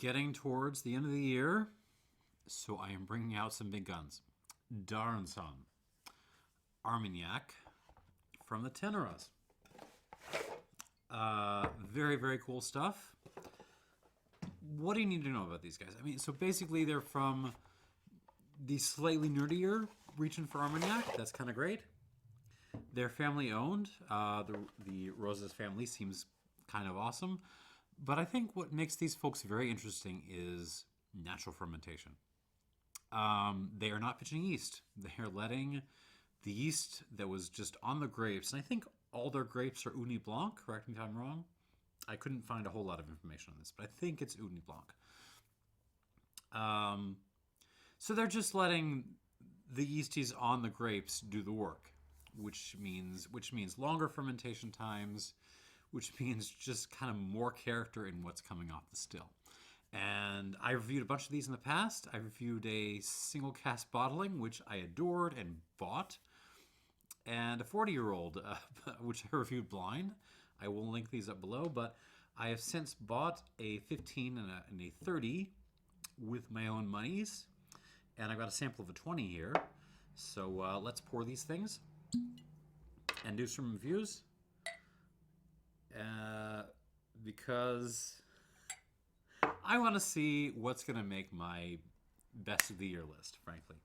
getting towards the end of the year, so I am bringing out some big guns. Darnson Armagnac from the Ténarèze. Very, very cool stuff. What do you need to know about these guys? I mean, so basically they're from the slightly nerdier region for Armagnac. That's kind of great. They're family owned. The Roses family seems kind of awesome. But I think what makes these folks very interesting is natural fermentation. They are not pitching yeast. They are letting the yeast that was just on the grapes, and I think all their grapes are Ugni Blanc, correct me if I'm wrong. I couldn't find a whole lot of information on this, but I think it's Ugni Blanc. So they're just letting the yeasties on the grapes do the work, which means longer fermentation times, which means just kind of more character in what's coming off the still. And I reviewed a bunch of these in the past. I reviewed a single cask bottling, which I adored and bought, and a 40-year-old, which I reviewed blind. I will link these up below, but I have since bought a 15 and a 30 with my own monies, and I've got a sample of a 20 here. So let's pour these things and do some reviews, because I want to see what's going to make my best of the year list, frankly.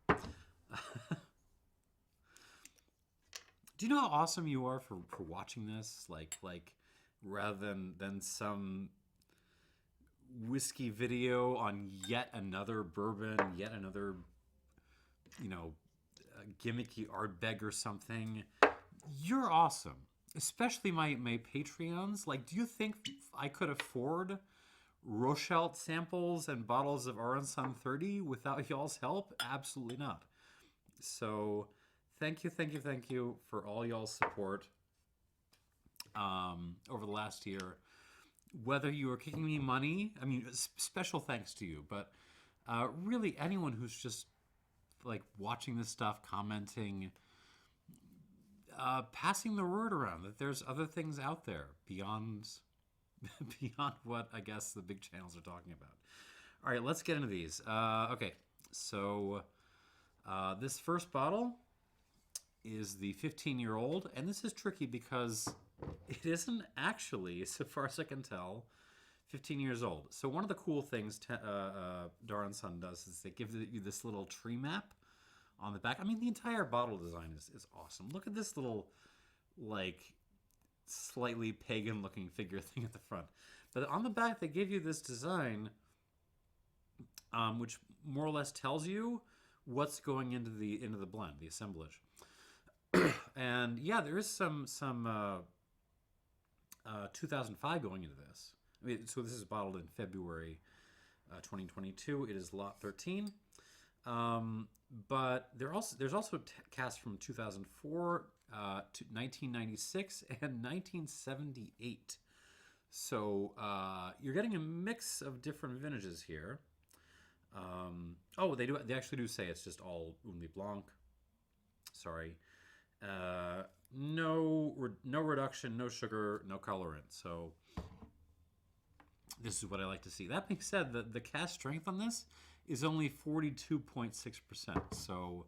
Do you know how awesome you are for watching this? Like rather than some whiskey video on yet another bourbon, yet another, gimmicky Ardbeg or something. You're awesome. Especially my Patreons. Like, do you think I could afford Rochelle samples and bottles of Aranson 30 without y'all's help? Absolutely not. So thank you for all y'all's support over the last year. Whether you are kicking me money, I mean, special thanks to you, but really anyone who's just like watching this stuff, commenting, passing the word around that there's other things out there beyond what I guess the big channels are talking about. All right, let's get into these. Okay, so this first bottle is the 15-year-old, and this is tricky because it isn't actually, so far as I can tell, 15 years old. So one of the cool things Darnson does is they give you this little tree map on the back. I mean, the entire bottle design is awesome. Look at this little, like, slightly pagan-looking figure thing at the front. But on the back, they give you this design, which more or less tells you what's going into the blend, the assemblage. And yeah, there is some 2005 going into this. I mean, so this is bottled in February 2022. It is lot 13. But there's also casts from 2004 to 1996 and 1978. So you're getting a mix of different vintages here. They actually do say it's just all Ugni Blanc. Sorry. No reduction, no sugar, no colorant. So this is what I like to see. That being said, the cast strength on this is only 42.6%. So,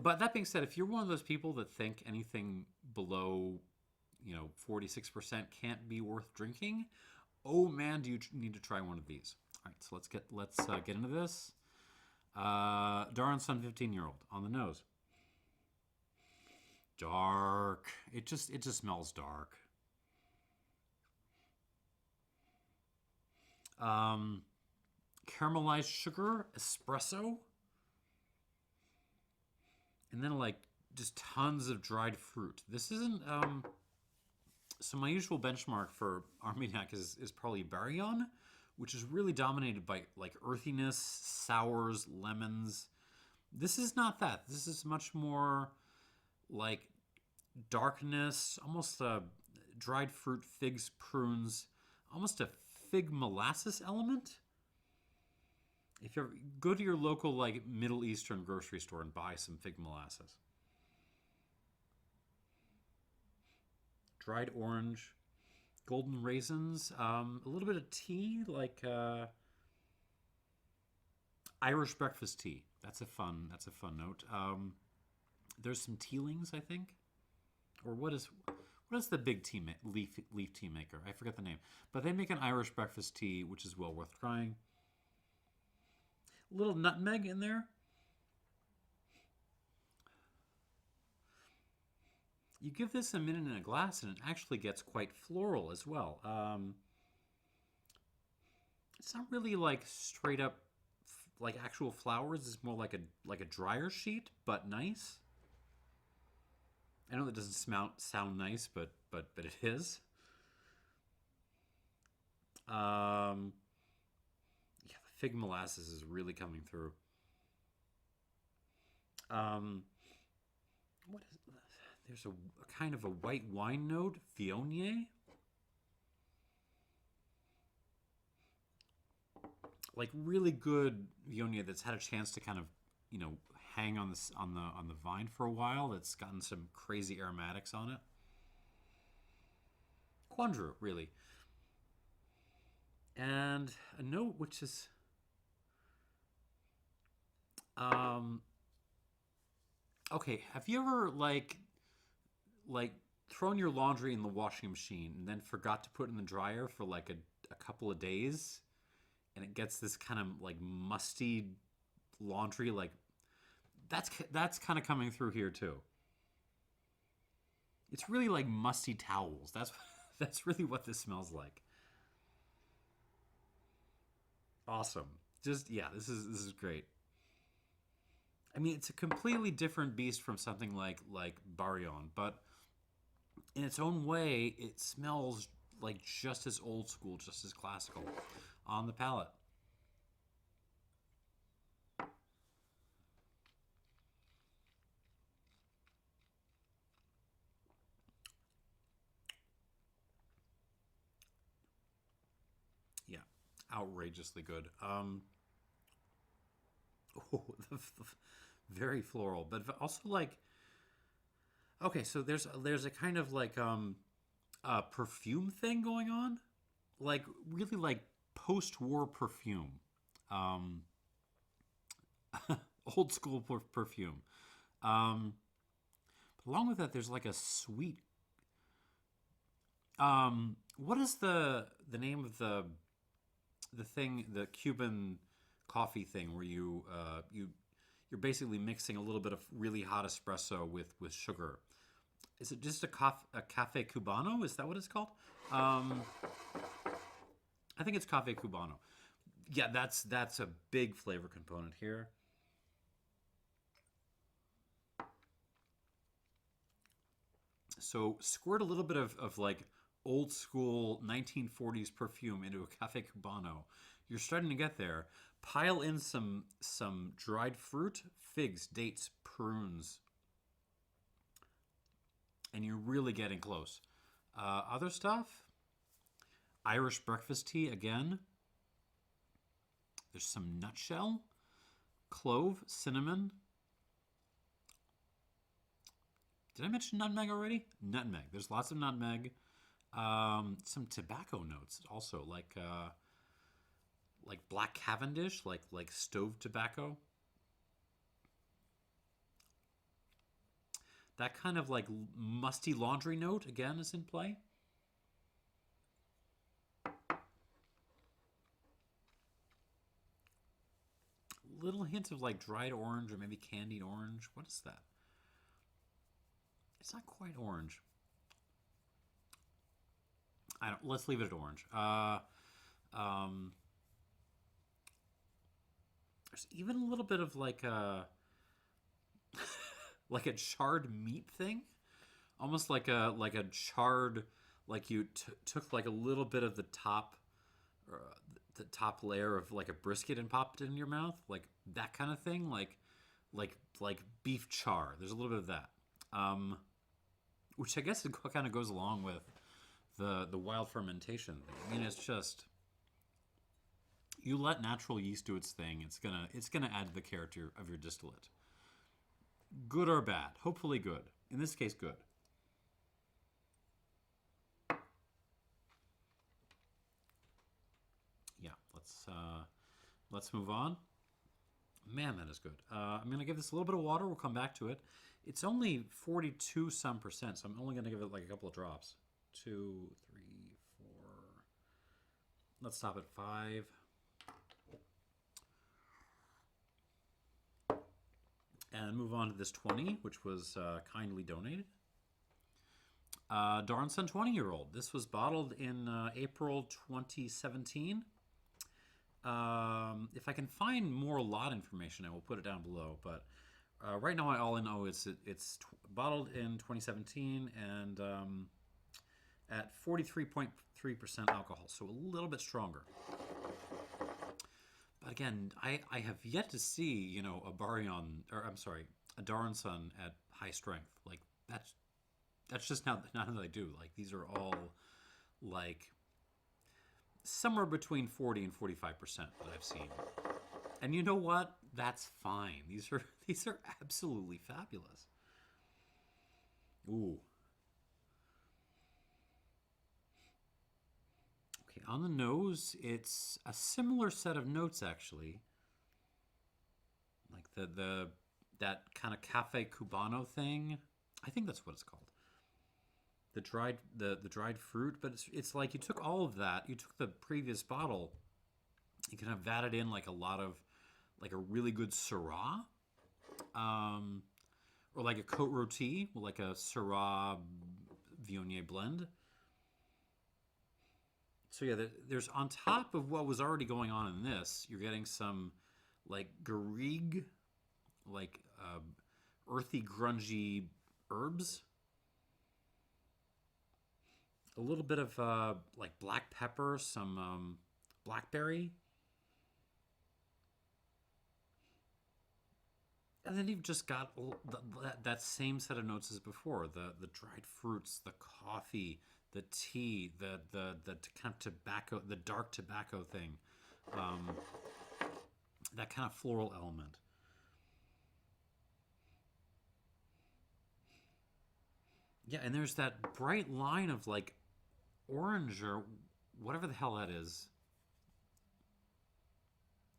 but that being said, if you're one of those people that think anything below, 46% can't be worth drinking, oh man, do you need to try one of these. All right, so let's get into this. Darnson 15-year-old on the nose. Dark. It just smells dark. Caramelized sugar, espresso, and then like just tons of dried fruit. This isn't so my usual benchmark for Armagnac is probably Baraillon, which is really dominated by like earthiness, sours, lemons. This is not that. This is much more like darkness, almost dried fruit, figs, prunes, almost a fig molasses element. If you ever go to your local like Middle Eastern grocery store and buy some fig molasses. Dried orange, golden raisins, a little bit of tea, like Irish breakfast tea. That's a fun note. There's some tealings, I think, or what is the big leaf tea maker? I forget the name, but they make an Irish breakfast tea, which is well worth trying. A little nutmeg in there. You give this a minute in a glass, and it actually gets quite floral as well. It's not really like straight up like actual flowers. It's more like a drier sheet, but nice. I know that doesn't sound nice, but it is. Yeah, the fig molasses is really coming through. Um, what is there's a kind of a white wine note, Viognier. Like really good Viognier that's had a chance to kind of, you know, hang on this on the vine for a while. That's gotten some crazy aromatics on it. Quandru, really. And a note which is um okay, have you ever like thrown your laundry in the washing machine and then forgot to put it in the dryer for like a couple of days, and it gets this kind of like musty laundry, like that's kind of coming through here too. It's really like musty towels. That's that's really what this smells like. Awesome. Just yeah, this is great. I mean, it's a completely different beast from something like Baraillon, but in its own way, it smells like just as old school, just as classical on the palate. Yeah, outrageously good. Oh, very floral, but also like okay, so there's a kind of like perfume thing going on, like really like post-war perfume, um, old school perfume. Um, but along with that, there's like a sweet. What is the name of the thing, the Cuban coffee thing where you're basically mixing a little bit of really hot espresso with sugar. Is it just a cafe cubano? Is that what it's called? Um, I think it's cafe cubano. Yeah, that's a big flavor component here. So squirt a little bit of like old school 1940s perfume into a cafe cubano. You're starting to get there. Pile in some dried fruit, figs, dates, prunes, and you're really getting close. Other stuff, Irish breakfast tea again. There's some nutshell, clove, cinnamon. Did I mention nutmeg already? Nutmeg. There's lots of nutmeg. Some tobacco notes also, like black Cavendish, like stove tobacco. That kind of like musty laundry note again is in play. Little hint of like dried orange or maybe candied orange. What is that? It's not quite orange. I don't. Let's leave it at orange. Um, there's even a little bit of like a like a charred meat thing, almost like a charred, like you took like a little bit of uh, the top layer of like a brisket and popped it in your mouth, like that kind of thing, like beef char. There's a little bit of that, which I guess it kind of goes along with the wild fermentation thing. I mean, it's just you let natural yeast do its thing. It's gonna add to the character of your distillate, good or bad. Hopefully, good. In this case, good. let's move on. Man, that is good. I'm gonna give this a little bit of water. We'll come back to it. It's only 42 some percent, so I'm only gonna give it like a couple of drops. 2, 3, 4. Let's stop at 5. And move on to this 20, which was kindly donated. Darn Son 20-year-old. This was bottled in April 2017. If I can find more lot information, I will put it down below. But right now, all I know is it's bottled in 2017 and at 43.3% alcohol, so a little bit stronger. But again, I have yet to see, a Baraillon, or I'm sorry, a Darn Son at high strength. Like that's just not that I do. Like these are all like somewhere between 40 and 45% that I've seen. And you know what? That's fine. These are absolutely fabulous. Ooh. Okay, on the nose, it's a similar set of notes actually. Like that kind of cafe cubano thing. I think that's what it's called. The dried fruit, but it's like you took all of that. You took the previous bottle. You kind of vatted in like a really good Syrah, or like a Côte Rôtie, like a Syrah Viognier blend. So yeah, there's on top of what was already going on in this, you're getting some like garrigue, like earthy, grungy herbs. A little bit of like black pepper, some blackberry. And then you've just got that same set of notes as before. The dried fruits, the coffee, the tea, the kind of tobacco, the dark tobacco thing. That kind of floral element. Yeah, and there's that bright line of like orange or whatever the hell that is.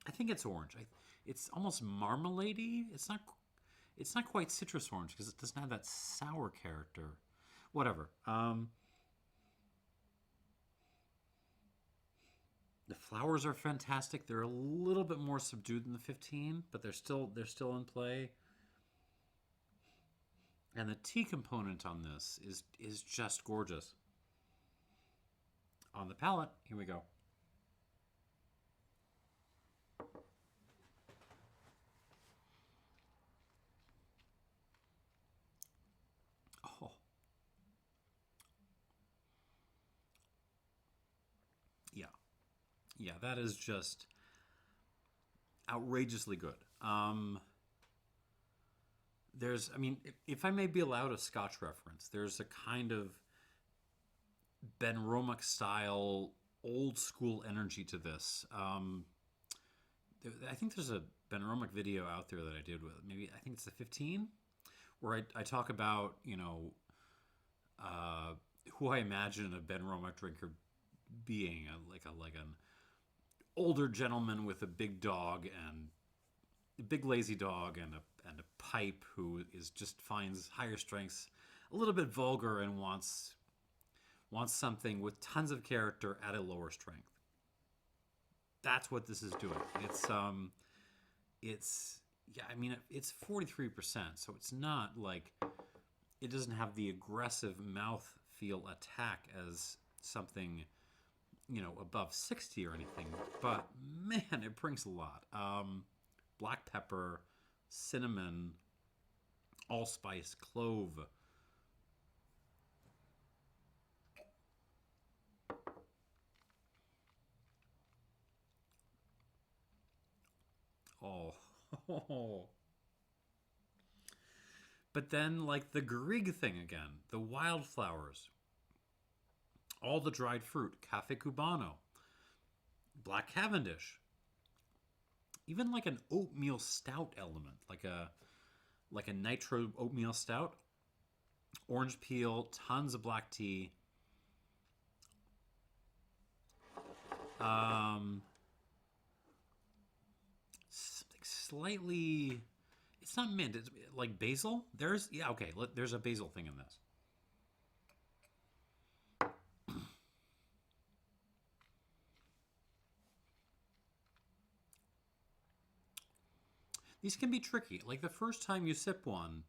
I think it's orange. It's almost marmalade-y. It's not quite citrus orange because it doesn't have that sour character. Whatever. The flowers are fantastic. They're a little bit more subdued than the 15, but they're still in play. And the tea component on this is just gorgeous. On the palate, here we go. Oh. Yeah. Yeah, that is just outrageously good. If I may be allowed a Scotch reference, there's a kind of Benromac style, old school energy to this. I think there's a Benromac video out there that I did with maybe I think it's the 15, where I talk about who I imagine a Benromac drinker being, like an older gentleman with a big dog and a big lazy dog and a pipe who finds higher strengths a little bit vulgar and wants something with tons of character at a lower strength. That's what this is doing. It's 43%, so it's not like it doesn't have the aggressive mouthfeel attack as something, above 60 or anything. But man, it brings a lot. Black pepper, cinnamon, allspice, clove. Oh. But then, like the garrigue thing again, the wildflowers, all the dried fruit, cafe cubano, black Cavendish, even like an oatmeal stout element, like a nitro oatmeal stout, orange peel, tons of black tea. slightly. It's not mint. It's like basil. Okay. There's a basil thing in this. These can be tricky. Like the first time you sip one,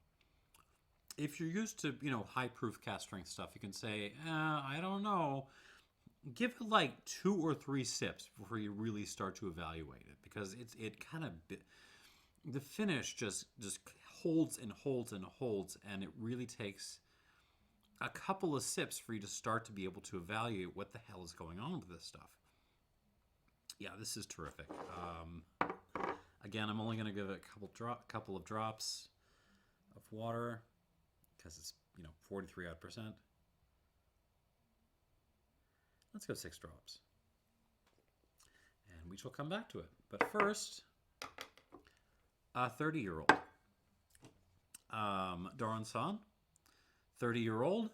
if you're used to, high proof cast strength stuff, you can say, I don't know. Give it like 2 or 3 sips before you really start to evaluate it, because it kind of, the finish just holds and holds and holds, and it really takes a couple of sips for you to start to be able to evaluate what the hell is going on with this stuff. Yeah, this is terrific. Again, I'm only going to give it a couple of drops of water because it's 43 odd percent. Let's go 6 drops, and we shall come back to it. But first, a 30-year-old Dorançon, 30-year-old.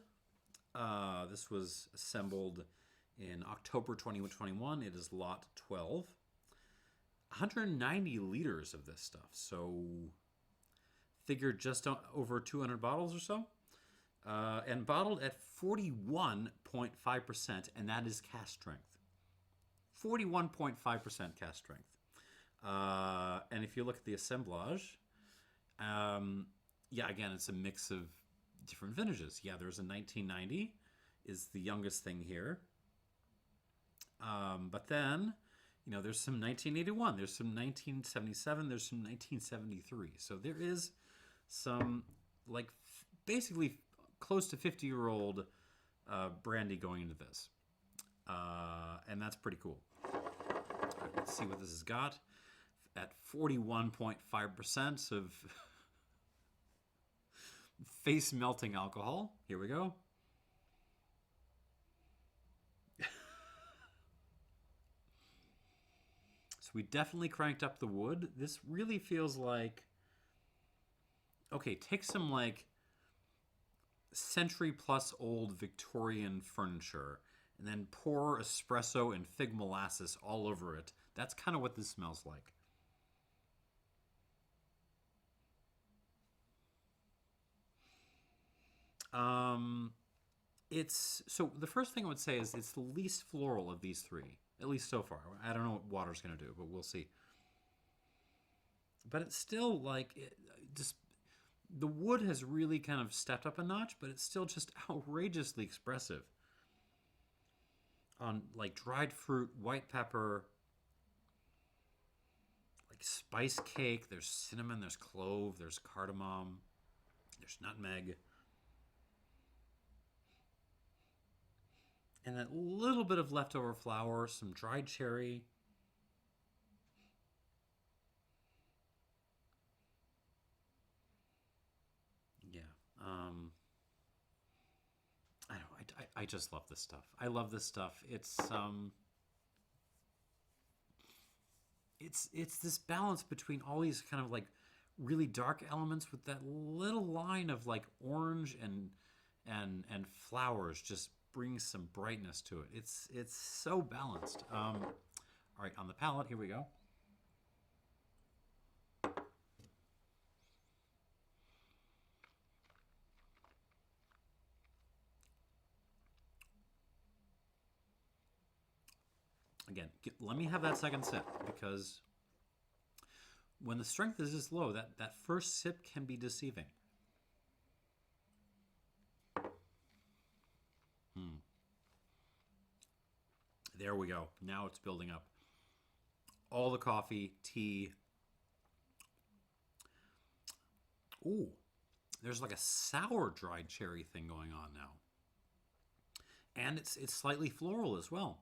This was assembled in October 2021. It is lot 12. 190 liters of this stuff, so figure just over 200 bottles or so, and bottled at 41.5%, and that is cast strength. 41.5% cast strength. And if you look at the assemblage, again, it's a mix of different vintages. Yeah, there's a 1990 is the youngest thing here, but then there's some 1981, there's some 1977, there's some 1973. So there is some, like, basically close to 50-year-old brandy going into this. And that's pretty cool. Right, let's see what this has got. At 41.5% of face-melting alcohol. Here we go. We definitely cranked up the wood. This really feels like, okay, take some like century plus old Victorian furniture and then pour espresso and fig molasses all over it. That's kind of what this smells like. So the first thing I would say is it's the least floral of these three. At least so far. I don't know what water's going to do, but we'll see. But it's still like, the wood has really kind of stepped up a notch, but it's still just outrageously expressive. On like dried fruit, white pepper, like spice cake, there's cinnamon, there's clove, there's cardamom, there's nutmeg. And that little bit of leftover flour, some dried cherry. Yeah. I just love this stuff. I love this stuff. It's this balance between all these kind of like really dark elements with that little line of like orange and flowers just brings some brightness to it. It's so balanced. All right, on the palate, here we go. Again, let me have that second sip, because when the strength is this low, that first sip can be deceiving. There we go. Now it's building up. All the coffee, tea. Ooh, there's like a sour dried cherry thing going on now. And it's slightly floral as well.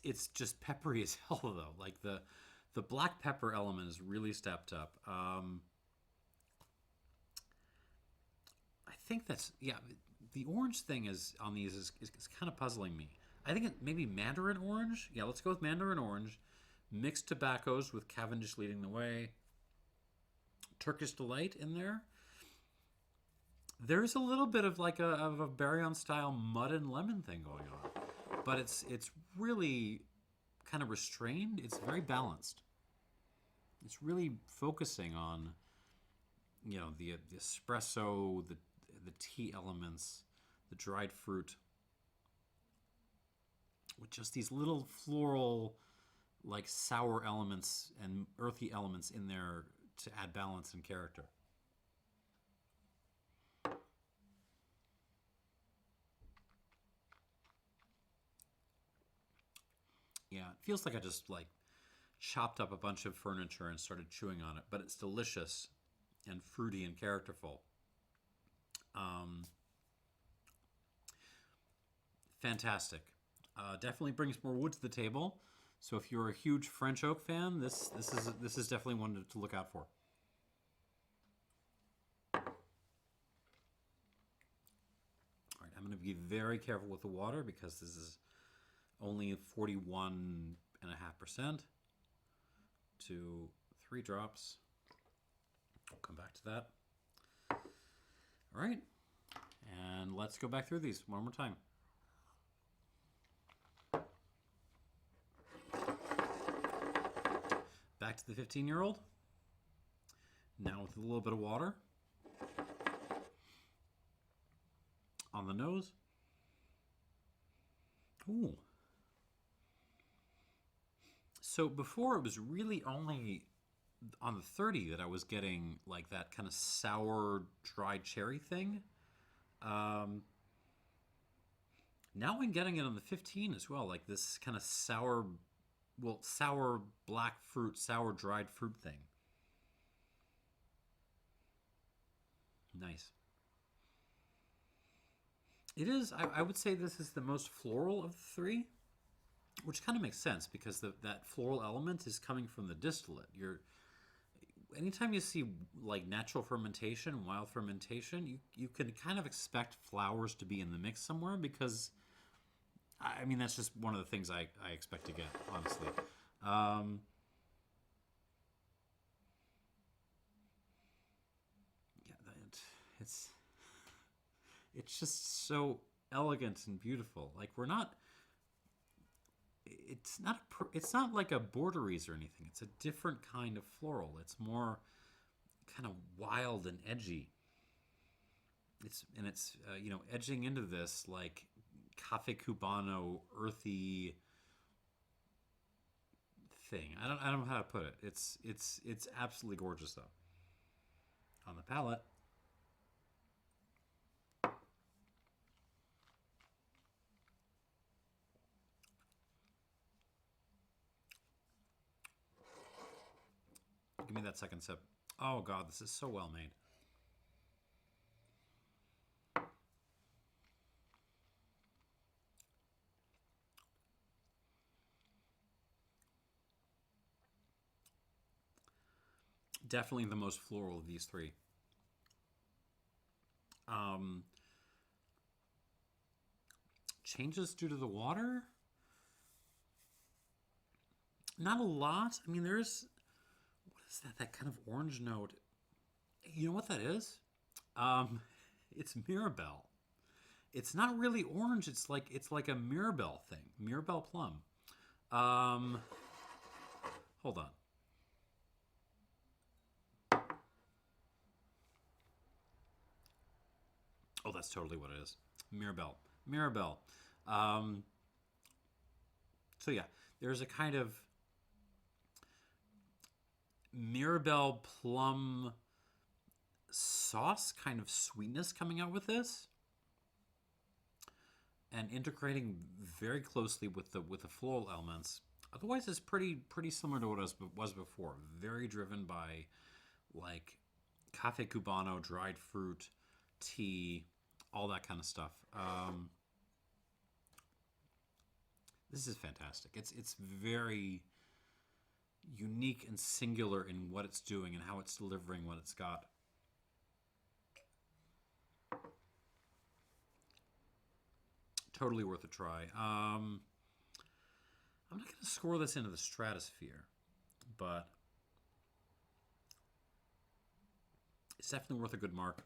It's just peppery as hell though. Like the black pepper element is really stepped up. I think that's, yeah, the orange thing is on these is kind of puzzling me. I think it maybe mandarin orange. Yeah, let's go with mandarin orange. Mixed tobaccos with Cavendish leading the way. Turkish Delight in there. There's a little bit of like a Baraillon style mud and lemon thing going on, but it's really kind of restrained. It's very balanced. It's really focusing on, the espresso, the tea elements, the dried fruit, with just these little floral, like sour elements and earthy elements in there to add balance and character. Yeah, it feels like I just like chopped up a bunch of furniture and started chewing on it, but it's delicious and fruity and characterful. Fantastic. Definitely brings more wood to the table. So if you're a huge French oak fan, this is definitely one to look out for. All right, I'm going to be very careful with the water because this is only 41.5% to 3 drops. I'll come back to that. All right, and let's go back through these one more time. Back to the 15-year-old. Now with a little bit of water on the nose. Ooh. So before it was really only on the 30 that I was getting like that kind of sour dried cherry thing. Now I'm getting it on the 15 as well, like this kind of sour black fruit, sour dried fruit thing. Nice. It is, I would say this is the most floral of the 3, which kind of makes sense because that floral element is coming from the distillate. Anytime you see like natural fermentation, wild fermentation, you can kind of expect flowers to be in the mix somewhere because, I mean, that's just one of the things I expect to get, honestly. It's just so elegant and beautiful. Like it's not like a borderies or anything. It's a different kind of floral. It's more kind of wild and edgy. It's edging into this like cafe cubano earthy thing. I don't know how to put it. It's absolutely gorgeous though. On the palate. Give me that second sip. Oh God, this is so well made. Definitely the most floral of these 3. Changes due to the water? Not a lot. I mean, what is that? That kind of orange note. You know what that is? It's mirabelle. It's not really orange. It's like a mirabelle thing. Mirabelle plum. Hold on. Oh, that's totally what it is. Mirabelle. Mirabelle. So yeah, there's a kind of mirabelle plum sauce kind of sweetness coming out with this, and integrating very closely with the floral elements. Otherwise, it's pretty similar to what it was before. Very driven by like cafe cubano, dried fruit, tea, all that kind of stuff. This is fantastic. It's very unique and singular in what it's doing and how it's delivering what it's got. Totally worth a try. I'm not going to score this into the stratosphere, but it's definitely worth a good mark.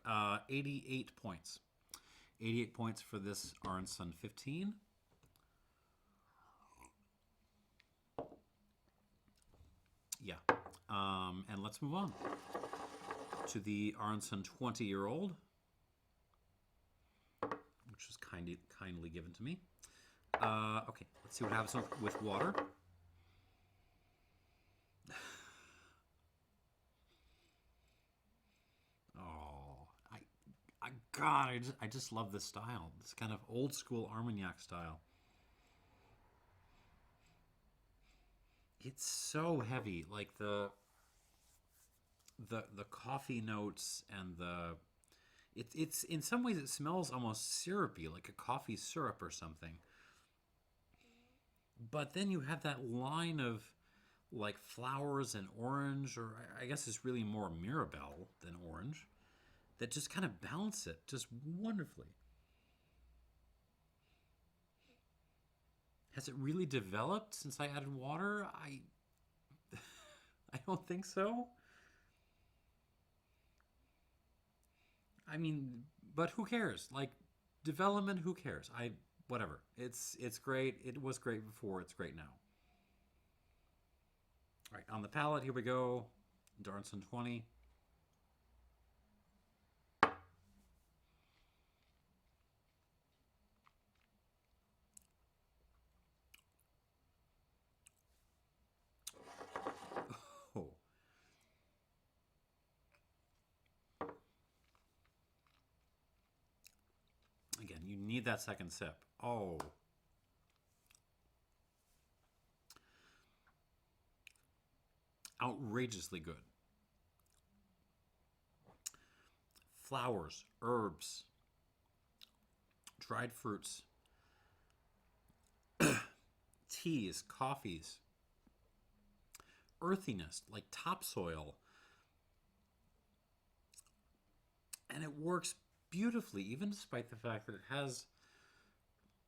88 points. 88 points for this Arneson 15. Yeah. And let's move on to the Aronson 20-year-old, which was kindly given to me. Okay, let's see what happens with water. Oh, God, I just love this style. This kind of old school Armagnac style. It's so heavy, like the coffee notes and it's in some ways it smells almost syrupy, like a coffee syrup or something. But then you have that line of like flowers and orange, or I guess it's really more mirabelle than orange, that just kind of balance it just wonderfully. Has it really developed since I added water? I don't think so. I mean, but who cares? Like development, who cares? I Whatever. It's great. It was great before. It's great now. All right, on the palette, here we go. Darnson 20. Oh. Again, you need that second sip. Oh. Outrageously good. Flowers, herbs, dried fruits, teas, coffees, earthiness, like topsoil. And it works beautifully, even despite the fact that it has.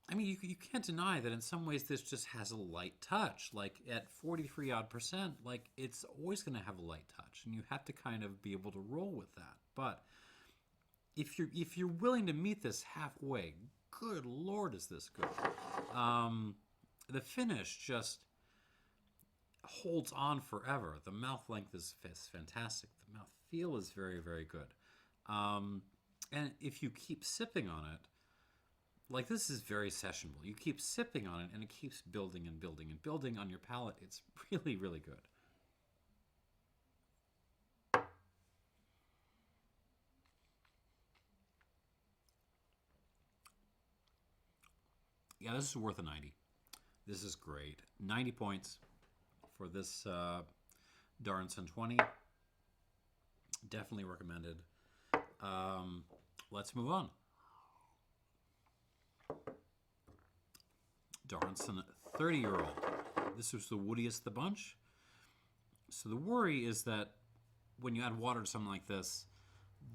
I mean, you can't deny that in some ways this just has a light touch. Like at 43 odd percent, like it's always going to have a light touch, and you have to kind of be able to roll with that. But if you're willing to meet this halfway, good Lord, is this good? The finish just holds on forever. The mouth length is fantastic. The mouth feel is very, very good. And if you keep sipping on it, like this is very sessionable. You keep sipping on it and it keeps building and building and building on your palate. It's really, really good. Yeah, this is worth a 90. This is great. 90 points for this Darnson 20. Definitely recommended. Let's move on. Darnson 30-year-old. This was the woodiest of the bunch. So the worry is that when you add water to something like this,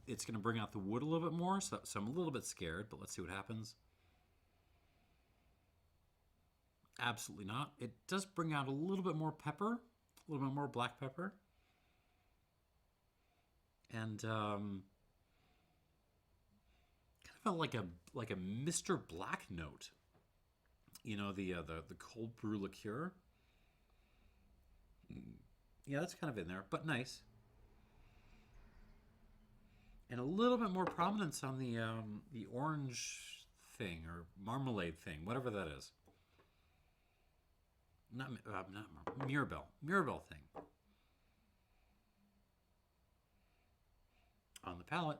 it's going to bring out the wood a little bit more. So I'm a little bit scared, but let's see what happens. Absolutely not. It does bring out a little bit more pepper, a little bit more black pepper. And kind of like a Mr. Black note. You know, the cold brew liqueur. Yeah, that's kind of in there, but nice. And a little bit more prominence on the orange thing or marmalade thing, whatever that is. Not Mirabelle thing. On the palate.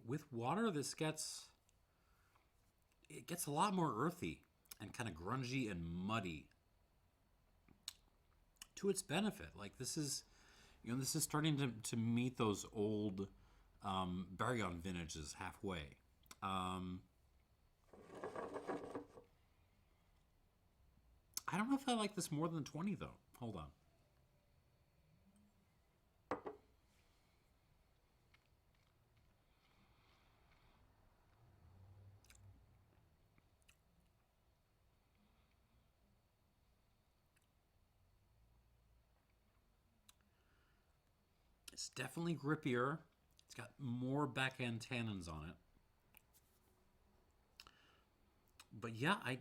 With water, this gets a lot more earthy and kind of grungy and muddy to its benefit. Like this is starting to meet those old Baraillon vintages halfway. I don't know if I like this more than 20 though. Hold on. It's definitely grippier. It's got more back-end tannins on it. But yeah, I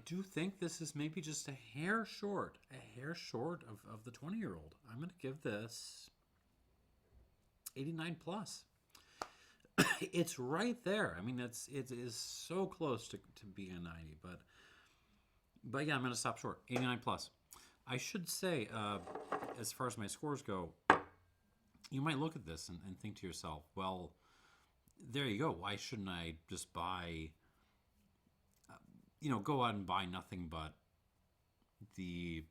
do think this is maybe just a hair short of the 20-year-old. I'm going to give this 89 plus. It's right there. I mean, it is so close to being a 90, but yeah, I'm going to stop short. 89 plus. I should say, as far as my scores go, you might look at this and think to yourself, well, there you go. Why shouldn't I just buy, go out and buy nothing but the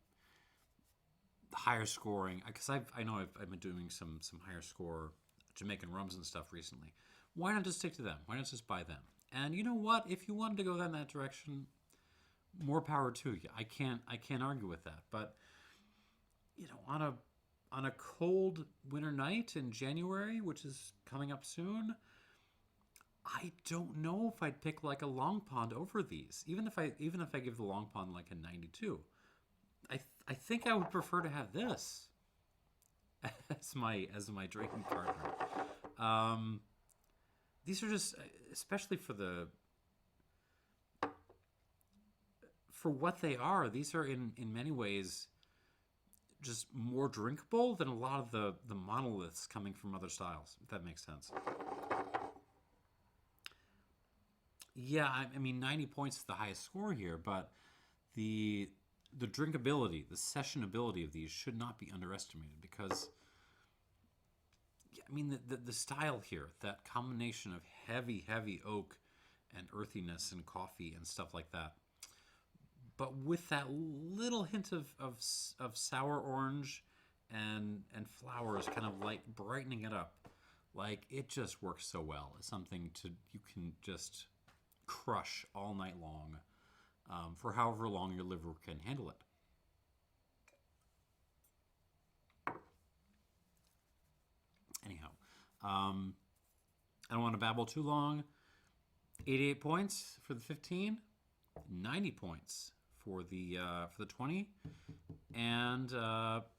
higher scoring? Because I know I've been doing some higher score Jamaican rums and stuff recently. Why not just stick to them? Why not just buy them? And you know what? If you wanted to go in that direction, more power to you. I can't argue with that. But on a cold winter night in January, which is coming up soon, I don't know if I'd pick like a Long Pond over these. Even if I give the Long Pond like a 92, I think I would prefer to have this as my drinking partner. These are just, especially for what they are, these are in many ways just more drinkable than a lot of the monoliths coming from other styles, if that makes sense. Yeah, I mean, 90 points is the highest score here, but the drinkability, the sessionability of these should not be underestimated because, I mean, the style here, that combination of heavy oak and earthiness and coffee and stuff like that, but with that little hint of sour orange and flowers kind of like brightening it up, like it just works so well. It's something you can just crush all night long, for however long your liver can handle it. Anyhow, I don't want to babble too long. 88 points for the 15, 90 points for the 20, and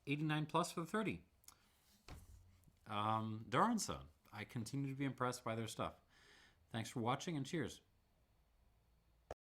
89 plus for the 30. Darn son, I continue to be impressed by their stuff. Thanks for watching and cheers.